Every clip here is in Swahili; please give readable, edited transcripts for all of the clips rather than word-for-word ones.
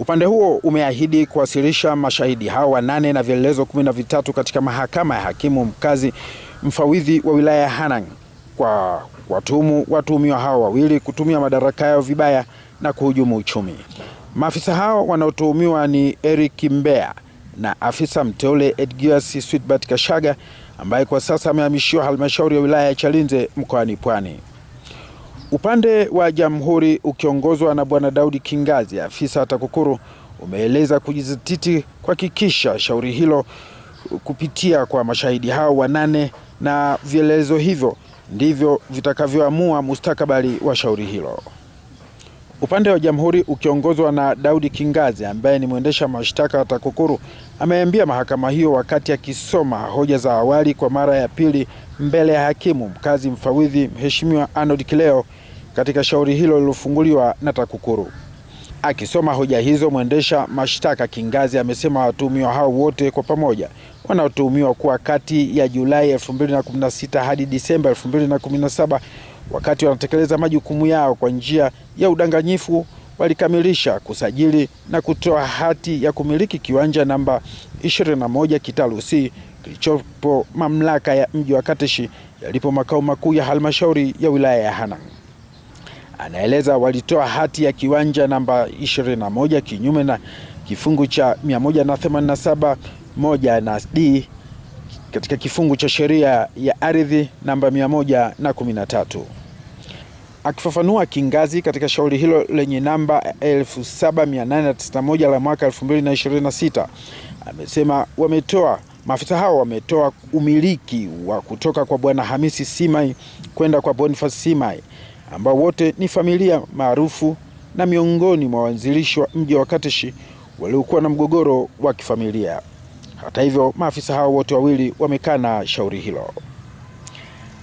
Upande huo umeahidi kuwasilisha mashahidi hao 8 na vielelezo 13 katika mahakama ya hakimu mkazi mfawidhi wa wilaya ya Hanang kwa watuhumiwa hao wawili kutumia madaraka yao vibaya na kuhujumu uchumi. Maafisa hao wanaotuhumiwa ni Eric Mbea na afisa mteule Edgias Sweetbat Kashaga ambaye kwa sasa amehamishiwa halmashauri ya wilaya ya Chalinze mkoani Pwani. Upande wa jamhuri ukiongozwa na Bwana Daudi Kingazi, afisa TAKUKURU, umeeleza kujizatiti kuhakikisha shauri hilo kupitia kwa mashahidi hao 8 na vielelezo hivyo ndivyo vitakavyoamua mustakabali wa shauri hilo. Upande wa jamhuri ukiongozwa na Daudi Kingazi ambaye ni mwendesha mashtaka wa TAKUKURU ameambia mahakama hiyo wakati akisoma hoja za awali kwa mara ya pili mbele ya hakimu mkazi mfawidhi Mheshimiwa Arnold Kileo katika shauri hilo lilofunguliwa na TAKUKURU. Akisoma hoja hizo, mwendesha mashtaka Kingazi amesema watuhumiwa hao wote kwa pamoja wanaotuhumiwa kuwa kati ya Julai 2016 hadi Disemba 2017 wakati wanatekeleza majukumu yao kwa njia ya udanganyifu walikamilisha kusajili na kutoa hati ya kumiliki kiwanja namba 21 Kitalu C kilichopo mamlaka ya mji wa Kateshi yalipo makao makuu ya halmashauri ya wilaya ya Hanang. Anaeleza walitoa hati ya kiwanja namba 21 kinyume na kifungu cha 187 moja na D katika kifungu cha sheria ya ardhi namba 113. Akifafanua, Kingazi katika shauri hilo lenye namba 7891 la mwaka 2026 amesema maafisa hao wametoa umiliki wa kutoka kwa Bwana Hamisi Simai kwenda kwa Boniface Simai ambao wote ni familia maarufu na miongoni mwa waanzilishi wa mji wa Kateshi waliokuwa na mgogoro wa kifamilia. Hata hivyo, maafisa hao wote wawili wamekana shauri hilo.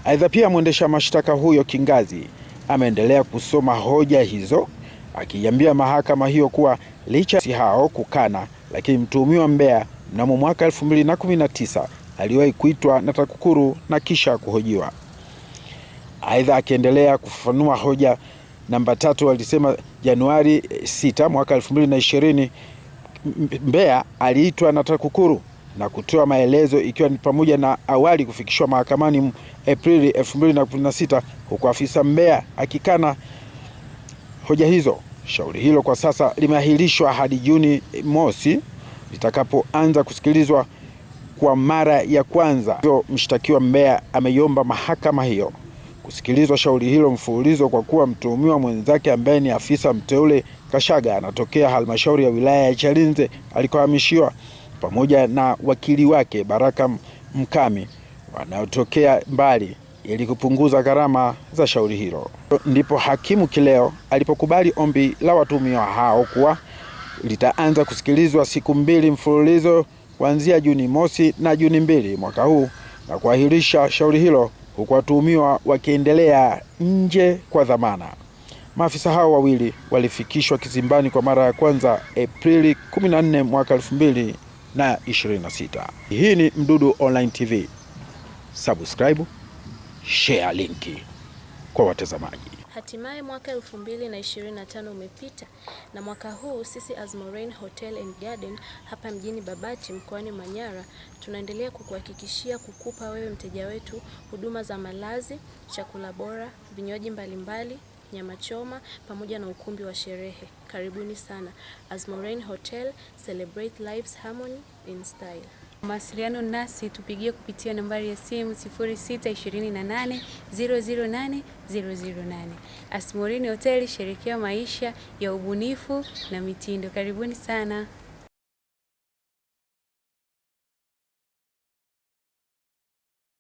Aidha, pia mwendesha mashtaka huyo Kingazi ameendelea kusoma hoja hizo akiambia mahakama hiyo kuwa licha ya hao kukana, lakini mtuhumiwa Mbea mnamo mwaka 2019 aliwahi kuitwa na TAKUKURU na kisha kuhojiwa. Aidha, akiendelea kufafanua hoja namba 3, alisema Januari 6 mwaka 2020 Mbea aliitwa na TAKUKURU na kutoa maelezo ikiwa ni pamoja na awali kufikishwa mahakamani Aprili 2016 huku afisa Mbea akikana hoja hizo. Shauri hilo kwa sasa limeahirishwa hadi Juni mosi litakapoanza kusikilizwa kwa mara ya kwanza. Mshtakiwa Mbea ameiomba mahakama hiyo kusikilizwa shauri hilo mfululizo kwa kuwa mtuhumiwa mwenzake ambaye ni afisa mteule Kashaga anatokea halmashauri ya wilaya ya Chalinze alikohamishiwa pamoja na wakili wake Baraka Mkami wanaotokea mbali ili kupunguza gharama za shauri hilo. Ndipo hakimu Kileo alipokubali ombi la watuhumiwa hao kuwa litaanza kusikilizwa siku 2 mfululizo kuanzia Juni mosi na Juni 2 mwaka huu na kuahirisha shauri hilo huku watuhumiwa wakiendelea nje kwa dhamana. Maafisa hao wawili walifikishwa kizimbani kwa mara ya kwanza Aprili 14 mwaka 2026. Hii ni Mdudu Online TV. Subscribe, share linki kwa watazamaji. Hatimaye mwaka 2025 umepita na mwaka huu sisi Azmorain Hotel and Garden hapa mjini Babati mkoani Manyara tunaendelea kukuhakikishia kukupa wewe mteja wetu huduma za malazi, chakula bora, vinywaji mbalimbali, nyama choma pamoja na ukumbi wa sherehe. Karibuni sana. Azmorain Hotel, celebrate life's harmony in style. Mawasiliano nasi tupigie kupitia nambari ya simu 0628 008 008. Azmorain Hotel, sherekea maisha ya ubunifu na mitindo. Karibuni sana.